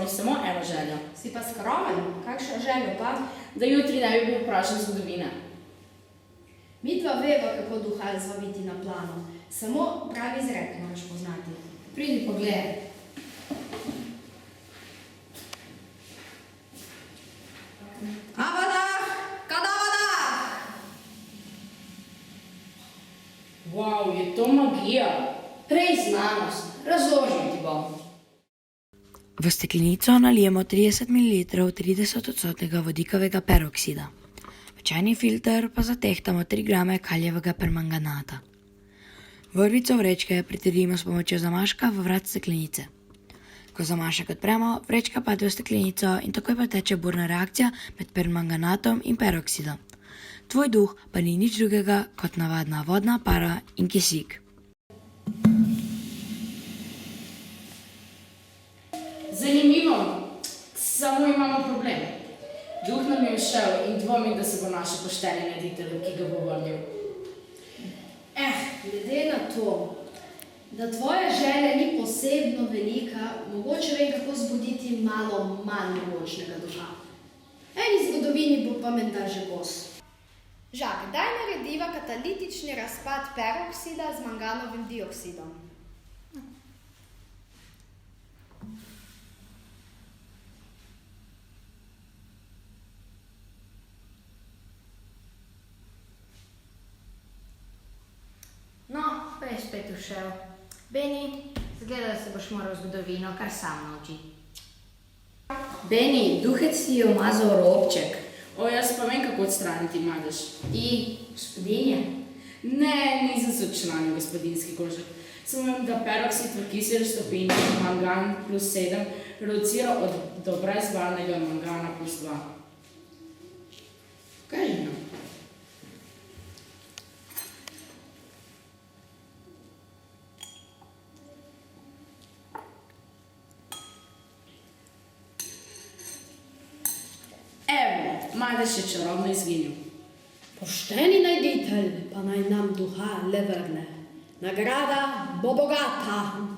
izpolniš samo eno željo. Si pa skromen, kakšno željo pa? Da jutri ne bi bil vprašan zgodovine. Midva veva, kako duha zvabiti na plano. Samo pravi izrek moraš poznati. Pridi pogledaj. Avada! Kadavada! Wow, je to magija. Prej znanost. Razložim ti bom. V steklenico nalijemo 30 ml 30% vodikovega peroksida. V čajni filter pa zatehtamo 3 grame kalijevega permanganata. Vrvico vrečke pritrdimo s pomočjo zamaška v vrat steklenice. Ko zamašek odpremo, vrečka pade v steklenico in takoj poteče burna reakcija med permanganatom in peroksidom. Tvoj duh pa ni nič drugega kot navadna vodna para in kisik. Zanimivo, samo imamo problem. Duh nam je všel in dvomi, da se bo naš pošteni reditelj, ki ga bo vrnil. Glede na to, da tvoja želja ni posebno velika, mogoče vem, kako zbuditi malo manj močnega duha. Eni zgodovini bo pa menda že gos. Žak, daj narediva katalitični razpad peroksida z manganovim dioksidom. No, pa je spet ušel. Beni, zgleda, da se boš moral zgodovino kar sam naučiti. Beni, duhec ti je umazal robček. O, jaz pa vem, kako odstraniti madež. Ti, gospodinje? Ne, nisem se odčlanil gospodinski kožek. Samo vem, da peroksid v kiseli stopinji mangan plus 7 reducira do brezbarvnega mangana plus 2. Kaj je no? Evo, madež je čarobno izginil. Pošteni najditelj pa naj nam duha le vrne. Nagrada bo bogata.